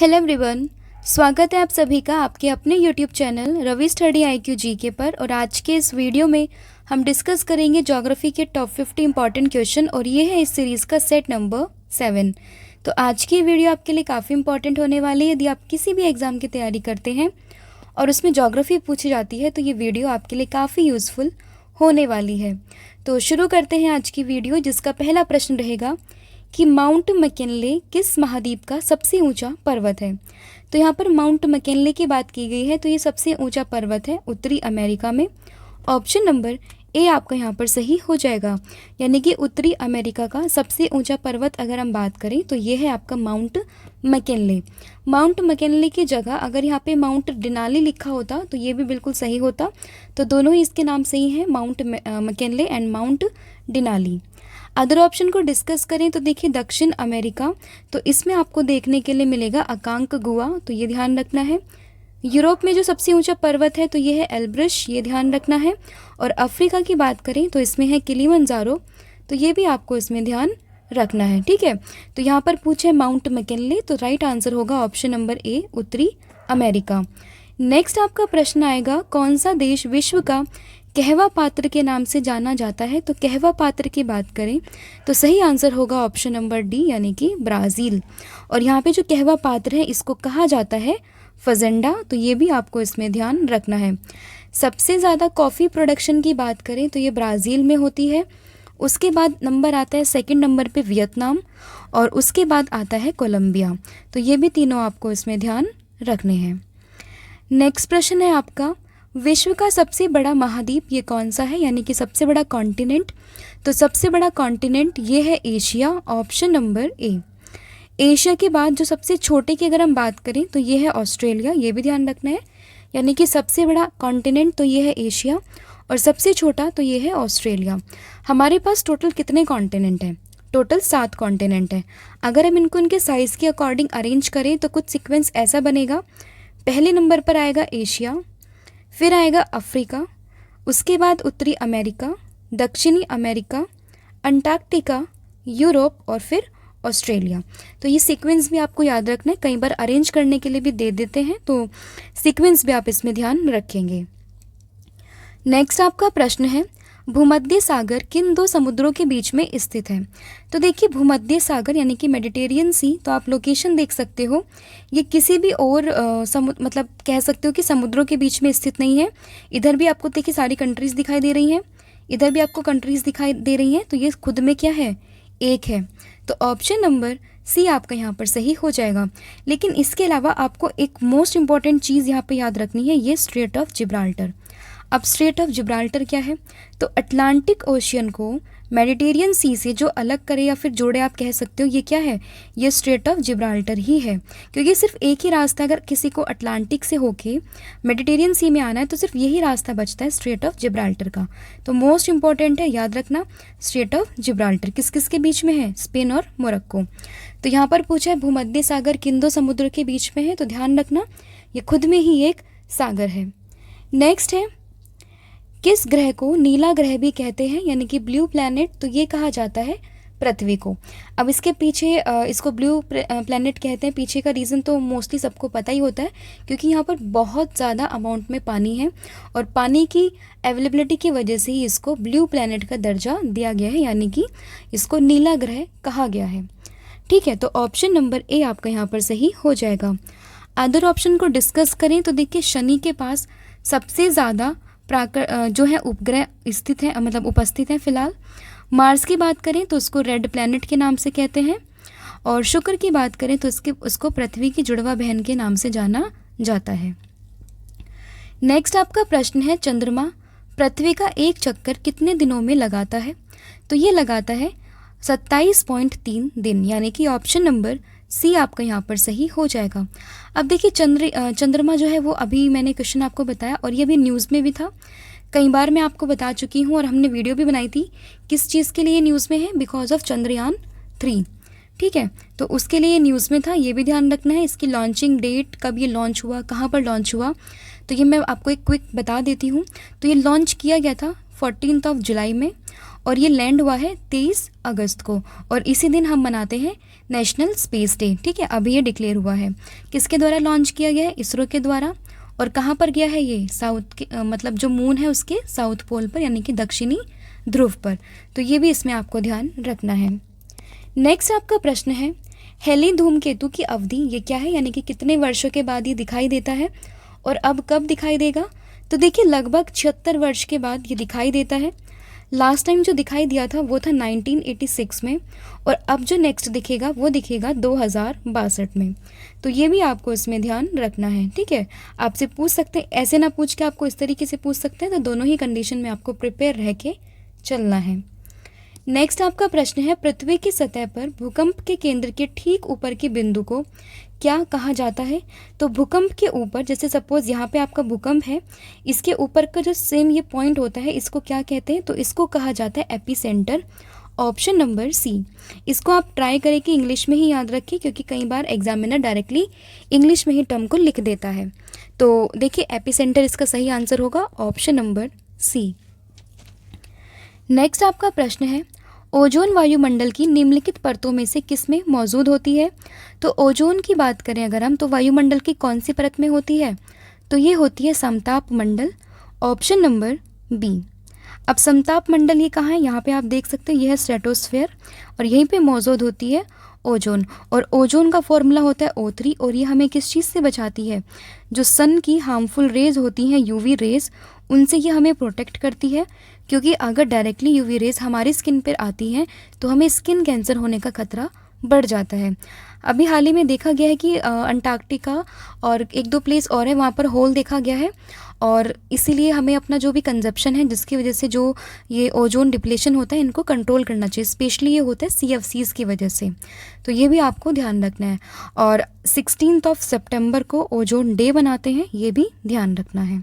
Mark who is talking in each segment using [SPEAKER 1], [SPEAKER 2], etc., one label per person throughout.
[SPEAKER 1] Hello everyone. स्वागत है आप सभी का आपके अपने YouTube channel Ravi study IQ GK पर। और आज के इस वीडियो में हम डिस्कस करेंगे ज्योग्राफी के टॉप 50 इंपॉर्टेंट क्वेश्चन और ये है इस सीरीज़ का सेट नंबर 7। तो आज की वीडियो आपके लिए काफ़ी इंपॉर्टेंट होने वाली है। यदि आप किसी भी एग्ज़ाम की तैयारी करते हैं और उसमें ज्योग्राफी पूछी जाती है तो ये वीडियो आपके लिए काफ़ी यूज़फुल होने वाली है। तो शुरू करते हैं आज की वीडियो, जिसका पहला प्रश्न रहेगा कि माउंट मैकिनले किस महाद्वीप का सबसे ऊंचा पर्वत है। तो यहाँ पर माउंट मैकिनले की बात की गई है, तो ये सबसे ऊंचा पर्वत है उत्तरी अमेरिका में। ऑप्शन नंबर ए आपका यहाँ पर सही हो जाएगा, यानी कि उत्तरी अमेरिका का सबसे ऊंचा पर्वत अगर हम बात करें तो ये है आपका माउंट मैकिनले। माउंट मैकिनले की जगह अगर यहाँ पे माउंट डेनाली लिखा होता तो ये भी बिल्कुल सही होता। तो दोनों ही इसके नाम सही हैं, mount McKinley and mount Denali. Other option को डिस्कस करें तो देखिए दक्षिण अमेरिका, तो इसमें आपको देखने के लिए मिलेगा अकांकगुआ, तो ये ध्यान रखना है। यूरोप में जो सबसे ऊंचा पर्वत है तो ये है एल्ब्रस, ये ध्यान रखना है। और अफ्रीका की बात करें तो इसमें है किलिमंजारो, तो ये भी आपको इसमें ध्यान रखना है। ठीक है, तो यहाँ पर पूछे माउंट मैकिनले, तो राइट आंसर होगा ऑप्शन नंबर ए उत्तरी अमेरिका। नेक्स्ट आपका प्रश्न आएगा, कौन सा देश विश्व का कहवा पात्र के नाम से जाना जाता है। तो कहवा पात्र की बात करें तो सही आंसर होगा ऑप्शन नंबर डी, यानी कि ब्राज़ील। और यहाँ पे जो कहवा पात्र है इसको कहा जाता है फजेंडा, तो ये भी आपको इसमें ध्यान रखना है। सबसे ज़्यादा कॉफ़ी प्रोडक्शन की बात करें तो ये ब्राज़ील में होती है। उसके बाद नंबर आता है सेकंड नंबर पे वियतनाम, और उसके बाद आता है कोलंबिया। तो ये भी तीनों आपको इसमें ध्यान रखने हैं। नेक्स्ट प्रश्न है आपका, विश्व का सबसे बड़ा महाद्वीप ये कौन सा है, यानी कि सबसे बड़ा कॉन्टिनेंट। तो सबसे बड़ा कॉन्टिनेंट ये है एशिया, ऑप्शन नंबर ए। एशिया के बाद जो सबसे छोटे की अगर हम बात करें तो ये है ऑस्ट्रेलिया, ये भी ध्यान रखना है। यानी कि सबसे बड़ा कॉन्टिनेंट तो ये है एशिया और सबसे छोटा तो ये है ऑस्ट्रेलिया। हमारे पास टोटल कितने कॉन्टिनेंट हैं? टोटल 7 कॉन्टिनेंट हैं। अगर हम इनको इनके साइज़ के अकॉर्डिंग अरेंज करें तो कुछ सीक्वेंस ऐसा बनेगा, पहले नंबर पर आएगा एशिया, फिर आएगा अफ्रीका, उसके बाद उत्तरी अमेरिका, दक्षिणी अमेरिका, अंटार्कटिका, यूरोप और फिर ऑस्ट्रेलिया। तो ये सीक्वेंस भी आपको याद रखना है, कई बार अरेंज करने के लिए भी दे देते हैं, तो सीक्वेंस भी आप इसमें ध्यान रखेंगे। नेक्स्ट आपका प्रश्न है, भूमध्य सागर किन 2 समुद्रों के बीच में स्थित है। तो देखिए भूमध्य सागर यानी कि मेडिटेरियन सी, तो आप लोकेशन देख सकते हो, ये किसी भी और मतलब कह सकते हो कि समुद्रों के बीच में स्थित नहीं है। इधर भी आपको देखिए सारी कंट्रीज़ दिखाई दे रही हैं, इधर भी आपको कंट्रीज़ दिखाई दे रही हैं, तो ये खुद में क्या है, एक है। तो ऑप्शन नंबर सी आपका यहाँ पर सही हो जाएगा। लेकिन इसके अलावा आपको एक मोस्ट इंपॉर्टेंट चीज़ यहाँ पर याद रखनी है, ये स्ट्रेट ऑफ जिब्राल्टर। अब स्ट्रेट ऑफ जिब्राल्टर क्या है, तो अटलांटिक ओशियन को मेडिटेरियन सी से जो अलग करे या फिर जोड़े, आप कह सकते हो ये क्या है, ये स्ट्रेट ऑफ जिब्राल्टर ही है। क्योंकि सिर्फ एक ही रास्ता, अगर किसी को अटलांटिक से होके मेडिटेरियन सी में आना है तो सिर्फ यही रास्ता बचता है स्ट्रेट ऑफ जिब्राल्टर का। तो मोस्ट इंपॉर्टेंट है, याद रखना स्ट्रेट ऑफ जिब्राल्टर किस किस के बीच में है, स्पेन और मोरक्को। तो यहाँ पर पूछा है भूमध्य सागर किन 2 समुद्रों के बीच में है, तो ध्यान रखना ये खुद में ही एक सागर है। नेक्स्ट है, किस ग्रह को नीला ग्रह भी कहते हैं, यानी कि ब्लू प्लैनेट, तो ये कहा जाता है पृथ्वी को। अब इसके पीछे इसको ब्लू प्लैनेट कहते हैं, पीछे का रीज़न तो मोस्टली सबको पता ही होता है, क्योंकि यहाँ पर बहुत ज़्यादा अमाउंट में पानी है और पानी की अवेलेबिलिटी की वजह से ही इसको ब्लू प्लैनेट का दर्जा दिया गया है, यानी कि इसको नीला ग्रह कहा गया है। ठीक है, तो ऑप्शन नंबर ए आपका यहाँ पर सही हो जाएगा। अदर ऑप्शन को डिस्कस करें तो देखिए शनि के पास सबसे ज़्यादा जो है उपग्रह स्थित है, मतलब उपस्थित है फिलहाल। मार्स की बात करें तो उसको रेड प्लैनेट के नाम से कहते हैं, और शुक्र की बात करें तो उसको पृथ्वी की जुड़वा बहन के नाम से जाना जाता है। नेक्स्ट आपका प्रश्न है, चंद्रमा पृथ्वी का एक चक्कर कितने दिनों में लगाता है। तो ये लगाता है 27.3 दिन, यानी कि ऑप्शन नंबर सी आपका यहाँ पर सही हो जाएगा। अब देखिए चंद्रमा जो है वो अभी मैंने क्वेश्चन आपको बताया और ये अभी न्यूज़ में भी था, कई बार मैं आपको बता चुकी हूँ और हमने वीडियो भी बनाई थी। किस चीज़ के लिए न्यूज़ में है, बिकॉज ऑफ चंद्रयान 3। ठीक है, तो उसके लिए न्यूज़ में था, ये भी ध्यान रखना है। इसकी लॉन्चिंग डेट, कब ये लॉन्च हुआ, कहाँ पर लॉन्च हुआ, तो ये मैं आपको एक क्विक बता देती हूँ। तो ये लॉन्च किया गया था 14 जुलाई में, और ये लैंड हुआ है 23 अगस्त को, और इसी दिन हम मनाते हैं नेशनल स्पेस डे। ठीक है, अभी ये डिक्लेयर हुआ है। किसके द्वारा लॉन्च किया गया है? इसरो के द्वारा। और कहाँ पर गया है ये? साउथ के मतलब जो मून है उसके साउथ पोल पर, यानी कि दक्षिणी ध्रुव पर। तो ये भी इसमें आपको ध्यान रखना है। नेक्स्ट आपका प्रश्न है, हेली धूमकेतु की अवधि ये क्या है, यानी कि कितने वर्षों के बाद ये दिखाई देता है और अब कब दिखाई देगा? तो देखिए लगभग 76 वर्ष के बाद ये दिखाई देता है। लास्ट टाइम जो दिखाई दिया था वो था 1986 में, और अब जो नेक्स्ट दिखेगा वो दिखेगा 2062 में। तो ये भी आपको इसमें ध्यान रखना है। ठीक है, आपसे पूछ सकते हैं, ऐसे ना पूछ के आपको इस तरीके से पूछ सकते हैं, तो दोनों ही कंडीशन में आपको प्रिपेयर रह के चलना है। नेक्स्ट आपका प्रश्न है, पृथ्वी की सतह पर भूकंप के केंद्र के ठीक ऊपर के बिंदु को क्या कहा जाता है? तो भूकंप के ऊपर, जैसे सपोज यहाँ पे आपका भूकंप है, इसके ऊपर का जो सेम ये पॉइंट होता है इसको क्या कहते हैं? तो इसको कहा जाता है एपिसेंटर। ऑप्शन नंबर सी। इसको आप ट्राई करें कि इंग्लिश में ही याद रखें, क्योंकि कई बार एग्जामिनर डायरेक्टली इंग्लिश में ही टर्म को लिख देता है। तो देखिए एपिसेंटर इसका सही आंसर होगा ऑप्शन नंबर सी। नेक्स्ट आपका प्रश्न है, ओजोन वायुमंडल की निम्नलिखित परतों में से किस में मौजूद होती है? तो ओजोन की बात करें अगर हम, तो वायुमंडल की कौन सी परत में होती है? तो ये होती है समताप मंडल। Option number B. अब समताप मंडल ये कहाँ है? यहाँ पे आप देख सकते हैं, यह है स्ट्रेटोस्फेयर, और यहीं पे मौजूद होती है ओजोन। और ओजोन का फॉर्मूला होता है O3, और ये हमें किस चीज़ से बचाती है? जो सन की हार्मफुल रेज होती हैं, यूवी रेज, उनसे ये हमें प्रोटेक्ट करती है। क्योंकि अगर डायरेक्टली यूवी रेज हमारी स्किन पर आती हैं तो हमें स्किन कैंसर होने का खतरा बढ़ जाता है। अभी हाल ही में देखा गया है कि अंटार्कटिका और एक दो प्लेस और है, वहाँ पर होल देखा गया है, और इसीलिए हमें अपना जो भी कंजप्शन है, जिसकी वजह से जो ये ओजोन डिप्लेशन होता है, इनको कंट्रोल करना चाहिए। स्पेशली ये होता है CFCs की वजह से। तो ये भी आपको ध्यान रखना है। और 16 सितंबर को ओजोन डे बनाते हैं, ये भी ध्यान रखना है।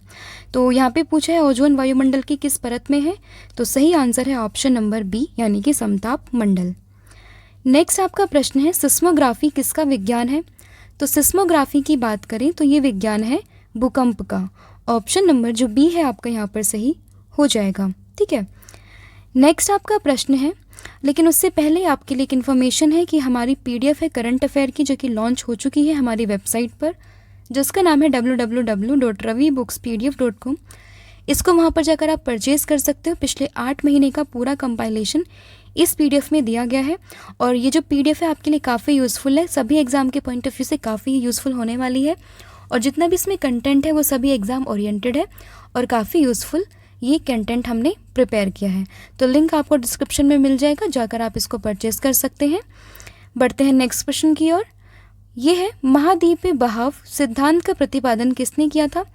[SPEAKER 1] तो यहाँ पे पूछा है ओजोन वायुमंडल की किस परत में है? तो सही आंसर है ऑप्शन नंबर बी, यानी कि समताप मंडल। नेक्स्ट आपका प्रश्न है, सिस्मोग्राफी किसका विज्ञान है? तो सिस्मोग्राफी की बात करें तो ये विज्ञान है भूकंप का। ऑप्शन नंबर जो बी है आपका यहाँ पर सही हो जाएगा। ठीक है, नेक्स्ट आपका प्रश्न है, लेकिन उससे पहले आपके लिए एक इन्फॉर्मेशन है कि हमारी PDF है करंट अफेयर की, जो कि लॉन्च हो चुकी है हमारी वेबसाइट पर, जिसका नाम है www.ravibookspdf.com। इसको वहाँ पर जाकर आप परचेज़ कर सकते हो। पिछले 8 महीने का पूरा कंपाइलेशन इस PDF में दिया गया है, और ये जो PDF है आपके लिए काफ़ी यूज़फुल है, सभी एग्ज़ाम के पॉइंट ऑफ व्यू से काफ़ी यूज़फुल होने वाली है। और जितना भी इसमें कंटेंट है वो सभी एग्ज़ाम ओरिएंटेड है, और काफ़ी यूज़फुल ये कंटेंट हमने प्रिपेयर किया है। तो लिंक आपको डिस्क्रिप्शन में मिल जाएगा, जाकर आप इसको परचेज़ कर सकते हैं। बढ़ते हैं नेक्स्ट क्वेश्चन की ओर। ये है, महाद्वीपीय बहाव सिद्धांत का प्रतिपादन किसने किया था?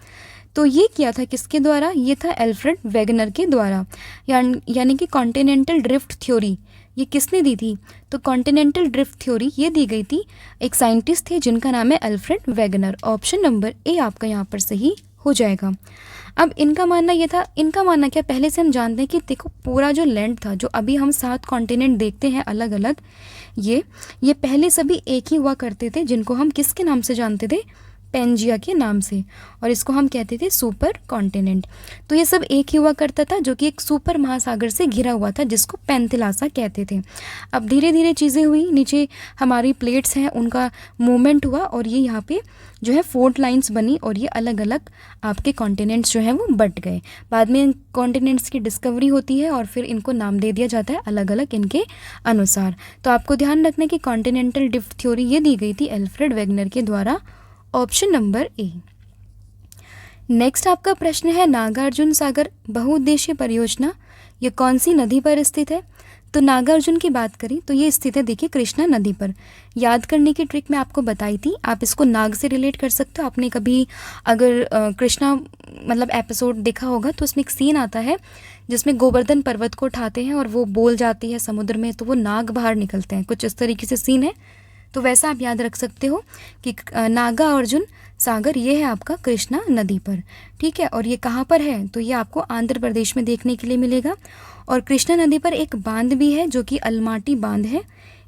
[SPEAKER 1] तो ये किया था किसके द्वारा? ये था एल्फ्रेड वेगनर के द्वारा। यानी कि कॉन्टिनेंटल ड्रिफ्ट थ्योरी ये किसने दी थी? तो कॉन्टिनेंटल ड्रिफ्ट थ्योरी ये दी गई थी, एक साइंटिस्ट थे जिनका नाम है Alfred Wegener. Option number A आपका यहाँ पर सही हो जाएगा। अब इनका मानना ये था, इनका मानना क्या, पहले से हम जानते हैं कि देखो पूरा जो लैंड था, जो अभी हम 7 कॉन्टिनेंट देखते हैं अलग अलग, ये पहले सभी एक ही हुआ करते थे, जिनको हम किसके नाम से जानते थे? पेंजिया के नाम से, और इसको हम कहते थे सुपर कॉन्टिनेंट। तो ये सब एक ही हुआ करता था, जो कि एक सुपर महासागर से घिरा हुआ था, जिसको पेंथिलासा कहते थे। अब धीरे धीरे चीज़ें हुई, नीचे हमारी प्लेट्स हैं उनका मूवमेंट हुआ, और ये यहाँ पे जो है फोल्ट लाइंस बनी, और ये अलग अलग आपके कॉन्टिनेंट्स जो हैं वो बट गए। बाद में इन कॉन्टिनेंट्स की डिस्कवरी होती है, और फिर इनको नाम दे दिया जाता है अलग अलग इनके अनुसार। तो आपको ध्यान रखना कि कॉन्टिनेंटल ड्रिफ्ट थ्योरी ये दी गई थी एल्फ्रेड वेगनर के द्वारा। ऑप्शन नंबर ए। नेक्स्ट आपका प्रश्न है, नागार्जुन सागर बहुउद्देशीय परियोजना ये कौन सी नदी पर स्थित है? तो नागार्जुन की बात करें तो ये स्थित है, देखिए, कृष्णा नदी पर। याद करने की ट्रिक मैं आपको बताई थी, आप इसको नाग से रिलेट कर सकते हो। आपने कभी अगर कृष्णा मतलब एपिसोड देखा होगा तो उसमें एक सीन आता है जिसमें गोवर्धन पर्वत को उठाते हैं और वो बोल जाती है समुद्र में, तो वो नाग बाहर निकलते हैं, कुछ इस तरीके से सीन है। तो वैसा आप याद रख सकते हो कि नागार्जुन सागर ये है आपका कृष्णा नदी पर। ठीक है, और ये कहाँ पर है? तो ये आपको आंध्र प्रदेश में देखने के लिए मिलेगा। और कृष्णा नदी पर एक बांध भी है जो कि अलमाटी बांध है,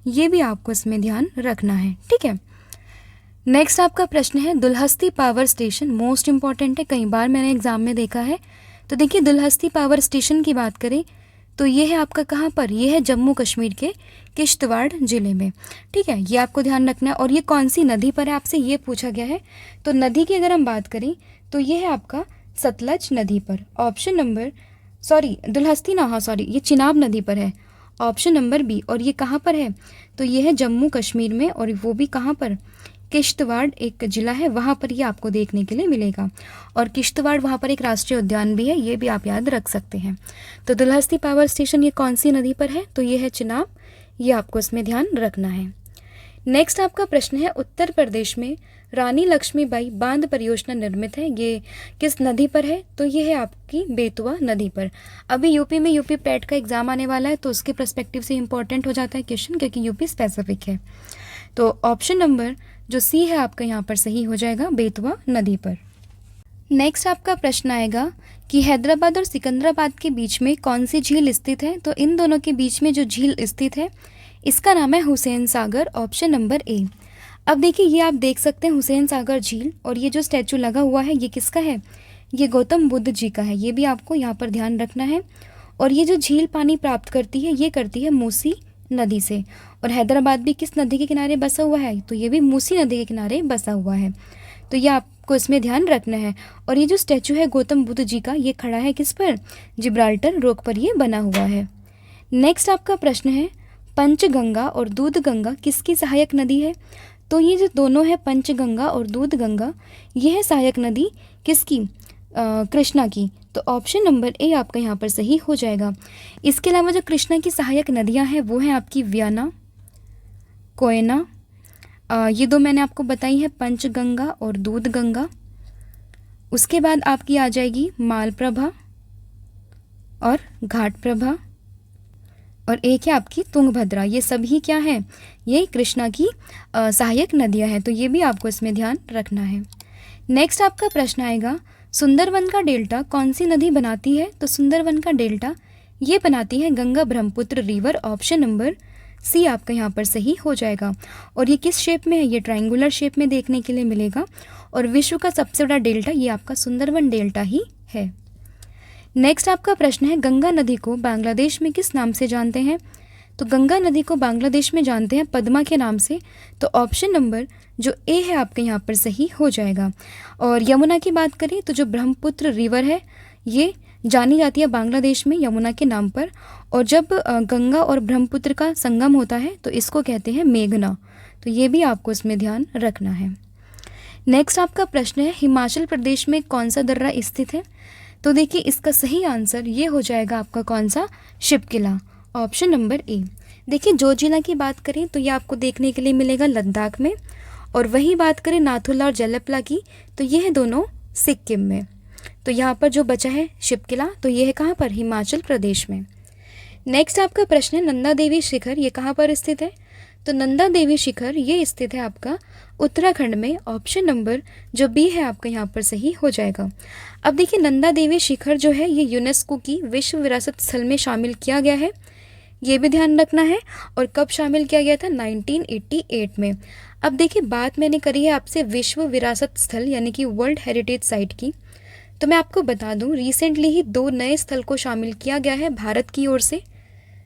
[SPEAKER 1] ये भी आपको इसमें ध्यान रखना है। ठीक है, नेक्स्ट आपका प्रश्न है, Dulhasti power station most important है, कई बार मैंने एग्जाम में देखा है। तो देखिए, दुलहस्ती पावर स्टेशन की बात करें तो ये है आपका कहाँ पर, ये है जम्मू कश्मीर के किश्तवाड़ ज़िले में। ठीक है, ये आपको ध्यान रखना है। और ये कौन सी नदी पर है, आपसे ये पूछा गया है। तो नदी की अगर हम बात करें तो ये है आपका सतलज नदी पर। ऑप्शन नंबर दुल्हस्ती ना, हाँ सॉरी, ये चिनाब नदी पर है। Option number B. और ये कहाँ पर है, तो ये है जम्मू कश्मीर में, और वो भी कहाँ पर, किश्तवाड़ एक ज़िला है, वहाँ पर ये आपको देखने के लिए मिलेगा। और किश्तवाड़ वहाँ पर एक राष्ट्रीय उद्यान भी है, ये भी आप याद रख सकते हैं। तो दुल्हस्ती पावर स्टेशन ये कौन सी नदी पर है, तो ये है चिनाब, ये आपको इसमें ध्यान रखना है। नेक्स्ट आपका प्रश्न है, उत्तर प्रदेश में रानी लक्ष्मीबाई बांध परियोजना निर्मित है, ये किस नदी पर है, तो ये है आपकी बेतवा नदी पर। अभी यूपी में यूपी पैट का एग्जाम आने वाला है, तो उसके पर्सपेक्टिव से इंपॉर्टेंट हो जाता है क्वेश्चन, क्योंकि यूपी स्पेसिफिक है। तो ऑप्शन नंबर जो सी है आपका यहाँ पर सही हो जाएगा, बेतवा नदी पर। नेक्स्ट आपका प्रश्न आएगा कि हैदराबाद और सिकंदराबाद के बीच में कौन सी झील स्थित है, तो इन दोनों के बीच में जो झील स्थित है इसका नाम है Hussain Sagar. Option number A. अब देखिए, ये आप देख सकते हैं हुसैन सागर झील, और ये जो स्टैचू लगा हुआ है ये किसका है, ये गौतम बुद्ध जी का है, ये भी आपको यहाँ पर ध्यान रखना है। और ये जो झील पानी प्राप्त करती है ये करती है मूसी नदी से। और हैदराबाद भी किस नदी के किनारे बसा हुआ है, तो ये भी मूसी नदी के किनारे बसा हुआ है, तो ये आपको इसमें ध्यान रखना है। और ये जो स्टैचू है गौतम बुद्ध जी का, ये खड़ा है किस पर, जिब्राल्टर रॉक पर ये बना हुआ है। नेक्स्ट आपका प्रश्न है, पंचगंगा और दूधगंगा किसकी सहायक नदी है, तो ये जो दोनों है पंचगंगा और दूधगंगा, ये है सहायक नदी किसकी, कृष्णा की। तो ऑप्शन नंबर ए आपका यहाँ पर सही हो जाएगा। इसके अलावा जो कृष्णा की सहायक नदियाँ हैं वो हैं आपकी व्याना, कोयना, ये दो मैंने आपको बताई है, पंचगंगा और दूधगंगा। उसके बाद आपकी आ जाएगी मालप्रभा और घाटप्रभा, और एक है आपकी तुंगभद्रा। ये सभी क्या है, ये कृष्णा की सहायक नदियां हैं, तो ये भी आपको इसमें ध्यान रखना है। नेक्स्ट आपका प्रश्न आएगा, सुंदरवन का डेल्टा कौन सी नदी बनाती है, तो सुंदरवन का डेल्टा ये बनाती है Ganga Brahmaputra river. Option number C आपका यहाँ पर सही हो जाएगा। और ये किस शेप में है, ये ट्रायंगुलर शेप में देखने के लिए मिलेगा। और विश्व का सबसे बड़ा डेल्टा ये आपका सुंदरवन डेल्टा ही है। नेक्स्ट आपका प्रश्न है, गंगा नदी को बांग्लादेश में किस नाम से जानते हैं, तो गंगा नदी को बांग्लादेश में जानते हैं पद्मा के नाम से। तो ऑप्शन नंबर जो ए है आपके यहाँ पर सही हो जाएगा। और यमुना की बात करें तो जो ब्रह्मपुत्र रिवर है ये जानी जाती है बांग्लादेश में यमुना के नाम पर। और जब गंगा और ब्रह्मपुत्र का संगम होता है तो इसको कहते हैं मेघना, तो ये भी आपको इसमें ध्यान रखना है। नेक्स्ट आपका प्रश्न है, हिमाचल प्रदेश में कौन सा दर्रा स्थित है, तो देखिए इसका सही आंसर ये हो जाएगा आपका कौन सा, Shiv Kila. Option number A. देखिए जोजिला की बात करें तो ये आपको देखने के लिए मिलेगा लद्दाख में, और वही बात करें नाथुला और जलपला की तो ये है दोनों सिक्किम में। तो यहाँ पर जो बचा है शिव किला, तो ये है कहाँ पर, हिमाचल प्रदेश में। नेक्स्ट आपका प्रश्न है, नंदा देवी शिखर ये कहाँ पर स्थित है, तो नंदा देवी शिखर ये स्थित है आपका उत्तराखंड में। ऑप्शन नंबर जो बी है आपका यहाँ पर सही हो जाएगा। अब देखिए नंदा देवी शिखर जो है ये यूनेस्को की विश्व विरासत स्थल में शामिल किया गया है, ये भी ध्यान रखना है। और कब शामिल किया गया था, 1988 में। अब देखिए बात मैंने करी है आपसे विश्व विरासत स्थल यानी कि वर्ल्ड हेरिटेज साइट की, तो मैं आपको बता दूं रिसेंटली ही 2 नए स्थल को शामिल किया गया है भारत की ओर से,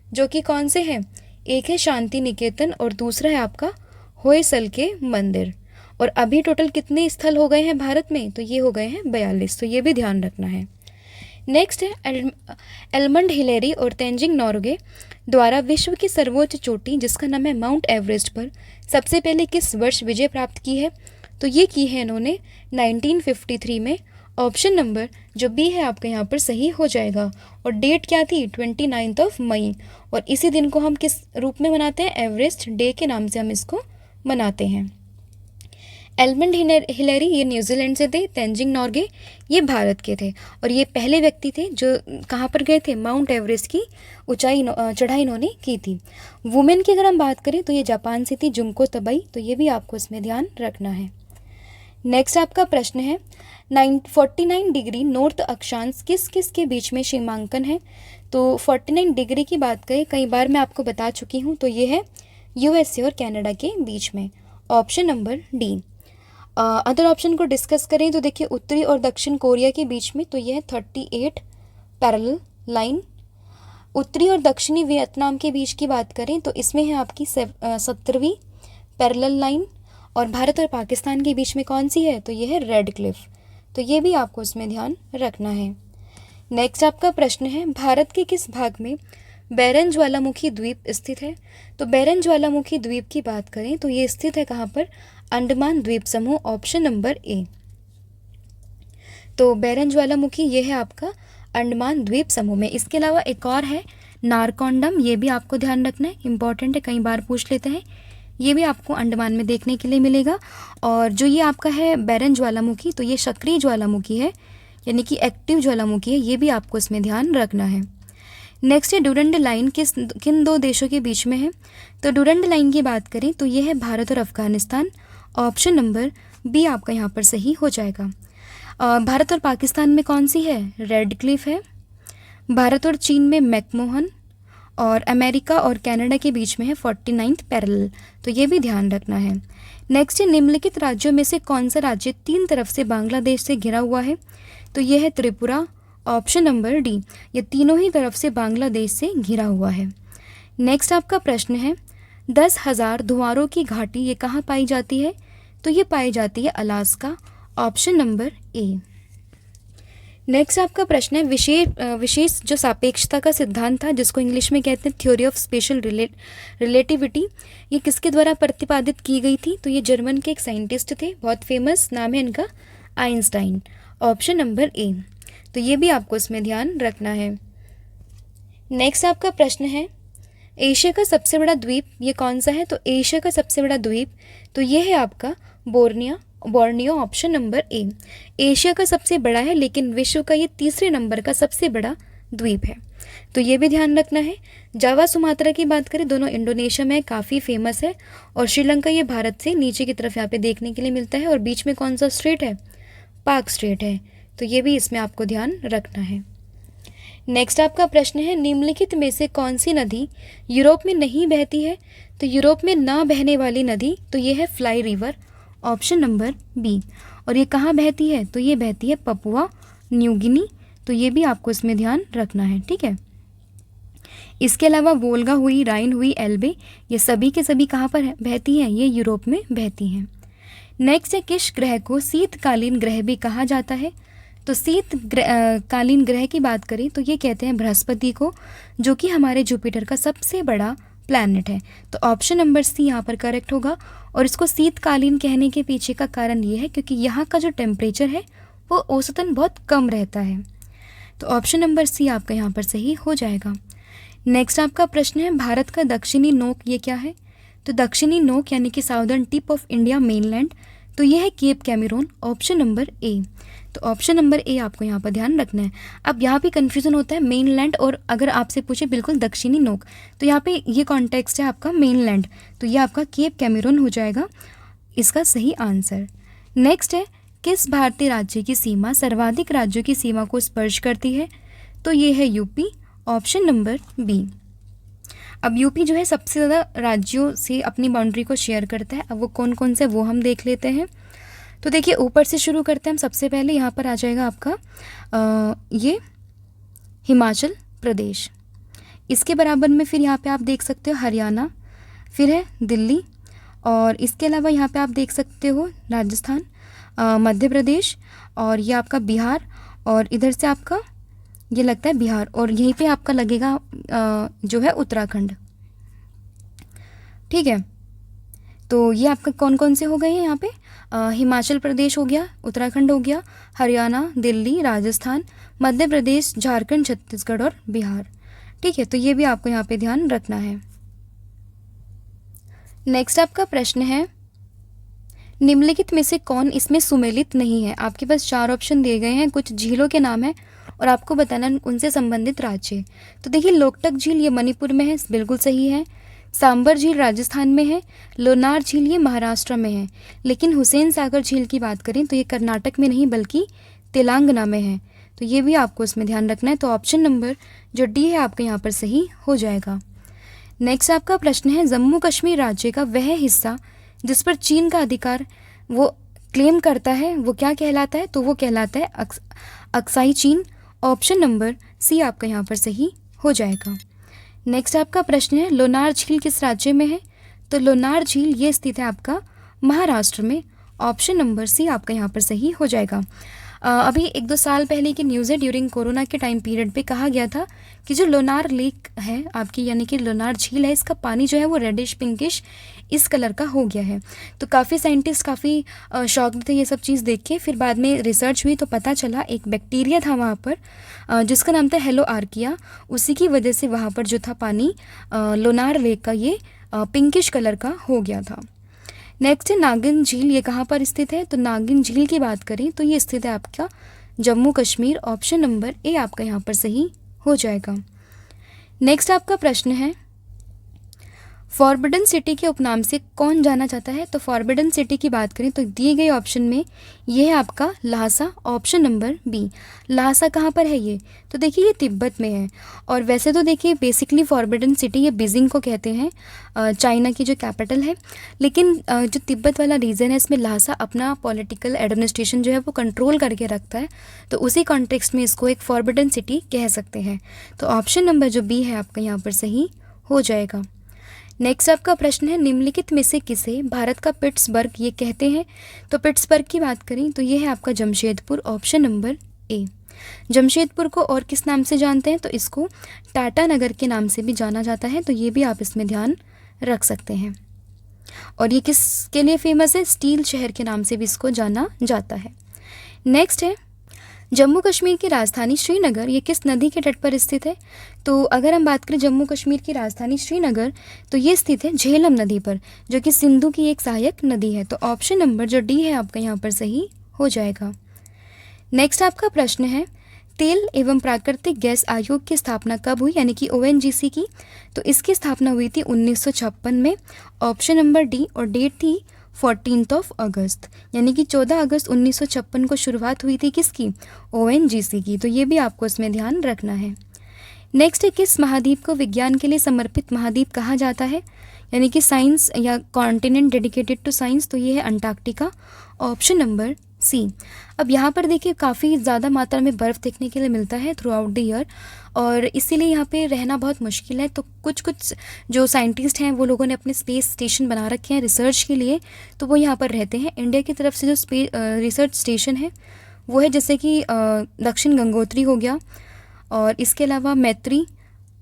[SPEAKER 1] जो कि कौन से हैं, एक है शांति निकेतन और दूसरा है आपका होयसल के मंदिर। और अभी टोटल कितने स्थल हो गए हैं भारत में, तो ये हो गए हैं 42, तो ये भी ध्यान रखना है। नेक्स्ट है एडमंड हिलेरी और तेंजिंग नोर्गे द्वारा विश्व की सर्वोच्च चोटी जिसका नाम है माउंट एवरेस्ट पर सबसे पहले किस वर्ष विजय प्राप्त की है, तो ये की है इन्होंने 1953 में। ऑप्शन नंबर जो बी है आपका यहाँ पर सही हो जाएगा। और डेट क्या थी, 29 मई। और इसी दिन को हम किस रूप में मनाते हैं, एवरेस्ट डे के नाम से हम इसको मनाते हैं। एडमंड हिलेरी ये न्यूजीलैंड से थे, तेंजिंग नोर्गे ये भारत के थे, और ये पहले व्यक्ति थे जो कहाँ पर गए थे, माउंट एवरेस्ट की ऊंचाई चढ़ाई इन्होंने की थी। वुमेन की अगर हम बात करें तो ये जापान से थी, जुंको तबई, तो ये भी आपको इसमें ध्यान रखना है। नेक्स्ट आपका प्रश्न है 49 डिग्री नॉर्थ अक्षांश किस किस के बीच में सीमांकन है, तो 49 डिग्री की बात करें कई बार मैं आपको बता चुकी हूँ, तो ये है यूएसए और कनाडा के बीच में। Option number D. Other option को डिस्कस करें तो देखिए उत्तरी और दक्षिण कोरिया के बीच में, तो यह है 38 पैरेलल लाइन। उत्तरी और दक्षिणी वियतनाम के बीच की बात करें तो इसमें है आपकी 70वीं पैरेलल लाइन। और भारत और पाकिस्तान के बीच में कौन सी है, तो ये है रेड क्लिफ। तो ये भी आपको उसमें ध्यान रखना है। नेक्स्ट आपका प्रश्न है, भारत के किस भाग में बैरन ज्वालामुखी द्वीप स्थित है। तो बैरन ज्वालामुखी द्वीप की बात करें तो ये स्थित है कहाँ पर, अंडमान द्वीप समूह, ऑप्शन नंबर ए। तो बैरन ज्वालामुखी ये है आपका अंडमान द्वीप समूह में। इसके अलावा एक और है नारकोंडम, ये भी आपको ध्यान रखना है, इंपॉर्टेंट है, कई बार पूछ लेते हैं। ये भी आपको अंडमान में देखने के लिए मिलेगा। और जो ये आपका है बैरन ज्वालामुखी, तो ये सक्रिय ज्वालामुखी है, यानी कि एक्टिव ज्वालामुखी है, ये भी आपको इसमें ध्यान रखना है। नेक्स्ट है डुरंड लाइन किन दो देशों के बीच में है। तो डुरंड लाइन की बात करें तो ये है भारत और अफगानिस्तान, ऑप्शन नंबर बी आपका यहाँ पर सही हो जाएगा। भारत और पाकिस्तान में कौन सी है, रेड क्लिफ है। भारत और चीन में मैकमोहन, और अमेरिका और कनाडा के बीच में है 49th पैरेलल। तो ये भी ध्यान रखना है। नेक्स्ट है निम्नलिखित राज्यों में से कौन सा राज्य तीन तरफ से बांग्लादेश से घिरा हुआ है। तो ये है त्रिपुरा, ऑप्शन नंबर डी, ये तीनों ही तरफ से बांग्लादेश से घिरा हुआ है। नेक्स्ट आपका प्रश्न है 10,000 धुआरों की घाटी ये कहाँ पाई जाती है। तो ये पाई जाती है अलास्का, ऑप्शन नंबर ए। नेक्स्ट आपका प्रश्न है विशेष जो सापेक्षता का सिद्धांत था, जिसको इंग्लिश में कहते हैं थ्योरी ऑफ स्पेशल रिलेटिविटी, ये किसके द्वारा प्रतिपादित की गई थी। तो ये जर्मन के एक साइंटिस्ट थे, बहुत फेमस नाम है इनका, आइंस्टाइन, ऑप्शन नंबर ए। तो ये भी आपको इसमें ध्यान रखना है। नेक्स्ट आपका प्रश्न है एशिया का सबसे बड़ा द्वीप ये कौन सा है। तो एशिया का सबसे बड़ा द्वीप तो ये है आपका बोर्नियो, ऑप्शन नंबर ए। एशिया का सबसे बड़ा है, लेकिन विश्व का ये तीसरे नंबर का सबसे बड़ा द्वीप है, तो ये भी ध्यान रखना है। जावा सुमात्रा की बात करें, दोनों इंडोनेशिया में काफ़ी फेमस है, और श्रीलंका ये भारत से नीचे की तरफ यहाँ पे देखने के लिए मिलता है। और बीच में कौन सा स्ट्रेट है, पाक स्ट्रेट है, तो ये भी इसमें आपको ध्यान रखना है। नेक्स्ट आपका प्रश्न है निम्नलिखित में से कौन सी नदी यूरोप में नहीं बहती है। तो यूरोप में ना बहने वाली नदी तो ये है Fly river, option number B. और ये कहाँ बहती है, तो ये बहती है पपुआ न्यू गिनी, तो ये भी आपको इसमें ध्यान रखना है, ठीक है। इसके अलावा वोल्गा हुई, राइन हुई, एल्बे, ये सभी के सभी कहाँ पर बहती हैं, ये यूरोप में बहती हैं। नेक्स्ट है किस ग्रह को शीतकालीन ग्रह भी कहा जाता है। तो शीतकालीन ग्रह की बात करें तो ये कहते हैं बृहस्पति को, जो कि हमारे जुपिटर का सबसे बड़ा प्लैनेट है। तो ऑप्शन नंबर सी यहाँ पर करेक्ट होगा। और इसको शीतकालीन कहने के पीछे का कारण ये है क्योंकि यहाँ का जो टेम्परेचर है वो औसतन बहुत कम रहता है। तो ऑप्शन नंबर सी आपका यहाँ पर सही हो जाएगा। नेक्स्ट आपका प्रश्न है भारत का दक्षिणी नोक ये क्या है। तो दक्षिणी नोक यानी कि southern tip of India mainland, तो ये है Cape Comorin, option number A. तो ऑप्शन नंबर ए आपको यहाँ पर ध्यान रखना है। अब यहाँ पे कन्फ्यूज़न होता है मेनलैंड और अगर आपसे पूछे बिल्कुल दक्षिणी नोक, तो यहाँ पे ये कॉन्टेक्स्ट है आपका मेनलैंड, तो ये आपका केप कैमरून हो जाएगा इसका सही आंसर। नेक्स्ट है किस भारतीय राज्य की सीमा सर्वाधिक राज्यों की सीमा को स्पर्श करती है। तो ये है यूपी, ऑप्शन नंबर बी। अब यूपी जो है सबसे ज़्यादा राज्यों से अपनी बाउंड्री को शेयर करता है। अब वो कौन कौन से वो हम देख लेते हैं। तो देखिए ऊपर से शुरू करते हैं हम। सबसे पहले यहाँ पर आ जाएगा आपका ये हिमाचल प्रदेश, इसके बराबर में फिर यहाँ पे आप देख सकते हो हरियाणा, फिर है दिल्ली, और इसके अलावा यहाँ पे आप देख सकते हो राजस्थान, मध्य प्रदेश, और ये आपका बिहार, और इधर से आपका ये लगता है बिहार, और यहीं पे आपका लगेगा जो है उत्तराखंड, ठीक है। तो ये आपका कौन कौन से हो गए हैं यहाँ पे, हिमाचल प्रदेश हो गया, उत्तराखंड हो गया, हरियाणा, दिल्ली, राजस्थान, मध्य प्रदेश, झारखंड, छत्तीसगढ़ और बिहार, ठीक है। तो ये भी आपको यहाँ पे ध्यान रखना है। नेक्स्ट आपका प्रश्न है निम्नलिखित में से कौन इसमें सुमेलित नहीं है। आपके पास 4 ऑप्शन दिए गए हैं, कुछ झीलों के नाम है और आपको बताना उनसे संबंधित राज्य। तो देखिए लोकटक झील ये मणिपुर में है, बिल्कुल सही है। सांबर झील राजस्थान में है। लोनार झील ये महाराष्ट्र में है। लेकिन हुसैन सागर झील की बात करें तो ये कर्नाटक में नहीं बल्कि तेलंगाना में है, तो ये भी आपको इसमें ध्यान रखना है। तो ऑप्शन नंबर जो डी है आपके यहाँ पर सही हो जाएगा। नेक्स्ट आपका प्रश्न है जम्मू कश्मीर राज्य का वह हिस्सा जिस पर चीन का अधिकार वो क्लेम करता है वो क्या कहलाता है। तो वो कहलाता है अक्साई चीन, ऑप्शन नंबर सी आपका यहाँ पर सही हो जाएगा। नेक्स्ट आपका प्रश्न है लोनार झील किस राज्य में है? तो लोनार झील ये स्थित है आपका महाराष्ट्र में। ऑप्शन नंबर सी आपका यहाँ पर सही हो जाएगा। अभी 1-2 साल पहले की न्यूज़ है, ड्यूरिंग कोरोना के टाइम पीरियड पे कहा गया था कि जो लोनार लेक है आपकी, यानी कि लोनार झील है, इसका पानी जो है वो रेडिश पिंकिश इस कलर का हो गया है। तो काफ़ी साइंटिस्ट काफ़ी शॉक्ड थे ये सब चीज़ देख के। फिर बाद में रिसर्च हुई तो पता चला एक बैक्टीरिया था वहाँ पर जिसका नाम था हेलो आर्किया। उसी की वजह से वहाँ पर जो था पानी लोनार लेक का ये पिंकिश कलर का हो गया था। नेक्स्ट है नागिन झील, ये कहाँ पर स्थित है? तो नागिन झील की बात करें तो ये स्थित है आपका Jammu Kashmir. Option number A आपका यहाँ पर सही हो जाएगा। नेक्स्ट आपका प्रश्न है फॉरबिडन सिटी के उपनाम से कौन जाना जाता है? तो फॉरबिडन सिटी की बात करें तो दिए गए ऑप्शन में ये है आपका Lhasa. Option number B. Lhasa कहाँ पर है ये? तो देखिए ये तिब्बत में है। और वैसे तो देखिए बेसिकली फॉरबिडन सिटी ये बीजिंग को कहते हैं, चाइना की जो कैपिटल है। लेकिन जो तिब्बत वाला रीजन है इसमें लहासा अपना पॉलिटिकल एडमिनिस्ट्रेशन जो है वो कंट्रोल करके रखता है, तो उसी कॉन्टेक्स्ट में इसको एक फॉरबिडन सिटी कह सकते हैं। तो ऑप्शन नंबर जो बी है आपका यहाँ पर सही हो जाएगा। नेक्स्ट आपका प्रश्न है निम्नलिखित में से किसे भारत का पिट्सबर्ग ये कहते हैं? तो पिट्सबर्ग की बात करें तो ये है आपका जमशेदपुर। ऑप्शन नंबर ए। जमशेदपुर को और किस नाम से जानते हैं? तो इसको टाटा नगर के नाम से भी जाना जाता है, तो ये भी आप इसमें ध्यान रख सकते हैं। और ये किसके लिए फेमस है? स्टील शहर के नाम से भी इसको जाना जाता है। नेक्स्ट है जम्मू कश्मीर की राजधानी श्रीनगर ये किस नदी के तट पर स्थित है? तो अगर हम बात करें जम्मू कश्मीर की राजधानी श्रीनगर तो ये स्थित है झेलम नदी पर, जो कि सिंधु की एक सहायक नदी है। तो ऑप्शन नंबर जो डी है आपका यहाँ पर सही हो जाएगा। नेक्स्ट आपका प्रश्न है तेल एवं प्राकृतिक गैस आयोग की स्थापना कब हुई, यानी कि ONGC की? तो इसकी स्थापना हुई थी 1956 में। Option number D. और डेट थी 14 अगस्त, यानी कि 14 अगस्त 1956 को शुरुआत हुई थी किसकी? ONGC की। तो ये भी आपको इसमें ध्यान रखना है। नेक्स्ट है किस महाद्वीप को विज्ञान के लिए समर्पित महाद्वीप कहा जाता है, यानी कि साइंस या कॉन्टिनेंट डेडिकेटेड टू साइंस? तो ये है अंटार्कटिका। ऑप्शन नंबर सी। अब यहाँ पर देखिए काफ़ी ज़्यादा मात्रा में बर्फ़ देखने के लिए मिलता है थ्रू आउट द ईयर, और इसीलिए यहाँ पे रहना बहुत मुश्किल है। तो कुछ जो साइंटिस्ट हैं वो लोगों ने अपने स्पेस स्टेशन बना रखे हैं रिसर्च के लिए, तो वो यहाँ पर रहते हैं। इंडिया की तरफ से जो रिसर्च स्टेशन है वो है जैसे कि दक्षिण गंगोत्री हो गया, और इसके अलावा मैत्री,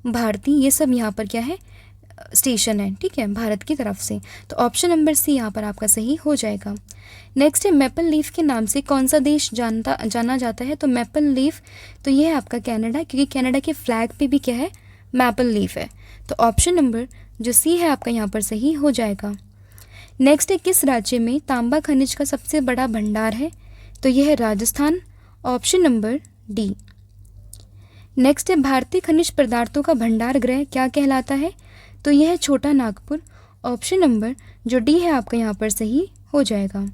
[SPEAKER 1] भारती, ये सब यहाँ पर क्या है स्टेशन है, ठीक है, भारत की तरफ से। तो ऑप्शन नंबर सी यहाँ पर आपका सही हो जाएगा। नेक्स्ट है मैपल लीफ के नाम से कौन सा देश जाना जाता है? तो मैपल लीफ तो ये है आपका कनाडा, क्योंकि कनाडा के फ्लैग पे भी क्या है मैपल लीफ है। तो ऑप्शन नंबर जो सी है आपका यहाँ पर सही हो जाएगा। नेक्स्ट है किस राज्य में तांबा खनिज का सबसे बड़ा भंडार है? तो यह है Rajasthan. Option number D. Next है भारतीय खनिज पदार्थों का भंडार गृह क्या कहलाता है? तो यह है छोटा नागपुर। ऑप्शन नंबर जो डी है आपका यहाँ पर सही हो जाएगा।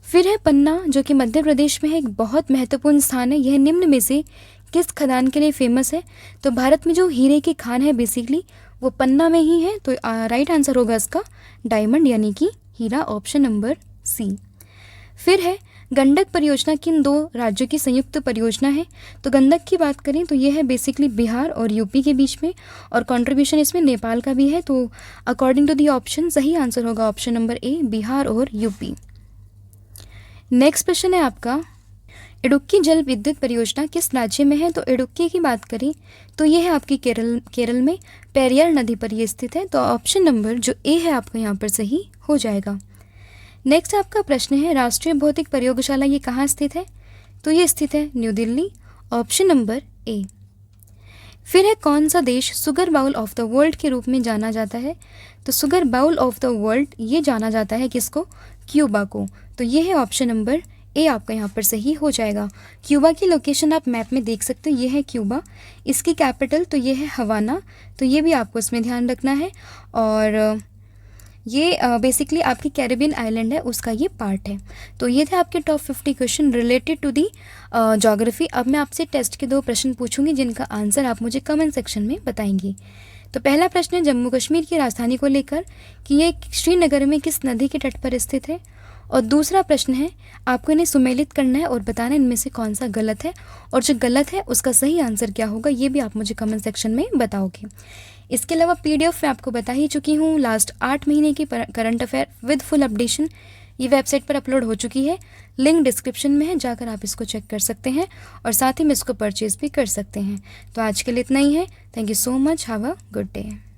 [SPEAKER 1] फिर है पन्ना, जो कि मध्य प्रदेश में है, एक बहुत महत्वपूर्ण स्थान है। यह निम्न में से किस खदान के लिए फेमस है? तो भारत में जो हीरे की खान है बेसिकली वो पन्ना में ही है, तो राइट आंसर होगा इसका डायमंड, यानी कि हीरा। ऑप्शन नंबर सी। फिर है गंडक परियोजना किन दो राज्यों की संयुक्त परियोजना है? तो गंडक की बात करें तो ये है बेसिकली बिहार और यूपी के बीच में, और कंट्रीब्यूशन इसमें नेपाल का भी है। तो अकॉर्डिंग टू दी ऑप्शन सही आंसर होगा ऑप्शन नंबर ए, बिहार और यूपी। नेक्स्ट क्वेश्चन है आपका इडुक्की जल विद्युत परियोजना किस राज्य में है? तो इडुक्की की बात करें तो ये है आपकी केरल में पेरियार नदी पर ये स्थित है। तो ऑप्शन नंबर जो ए है आपका यहाँ पर सही हो जाएगा। नेक्स्ट आपका प्रश्न है राष्ट्रीय भौतिक प्रयोगशाला ये कहाँ स्थित है? तो ये स्थित है New Delhi. Option number A. फिर है कौन सा देश sugar bowl of the world के रूप में जाना जाता है? तो sugar bowl of the world ये जाना जाता है किसको? क्यूबा को। तो ये है ऑप्शन नंबर ए आपका यहाँ पर सही हो जाएगा। क्यूबा की लोकेशन आप मैप में देख सकते हो, ये है क्यूबा। इसकी कैपिटल तो ये है हवाना, तो ये भी आपको इसमें ध्यान रखना है। और ये बेसिकली आपकी कैरिबियन आइलैंड है उसका ये पार्ट है। तो ये थे आपके top 50 question related to the geography. अब मैं आपसे टेस्ट के 2 प्रश्न पूछूंगी जिनका आंसर आप मुझे कमेंट सेक्शन में बताएंगी। तो पहला प्रश्न है जम्मू कश्मीर की राजधानी को लेकर कि ये श्रीनगर में किस नदी के तट पर स्थित है? और दूसरा प्रश्न है, आपको इन्हें सुमेलित करना है और बताना है इनमें से कौन सा गलत है, और जो गलत है उसका सही आंसर क्या होगा ये भी आप मुझे कमेंट सेक्शन में बताओगे। इसके अलावा PDF मैं आपको बता ही चुकी हूँ, लास्ट 8 महीने की current affair with full updation ये वेबसाइट पर अपलोड हो चुकी है। लिंक डिस्क्रिप्शन में है, जाकर आप इसको चेक कर सकते हैं और साथ ही में इसको परचेज़ भी कर सकते हैं। तो आज के लिए इतना ही है। Thank you so much. Have a good day.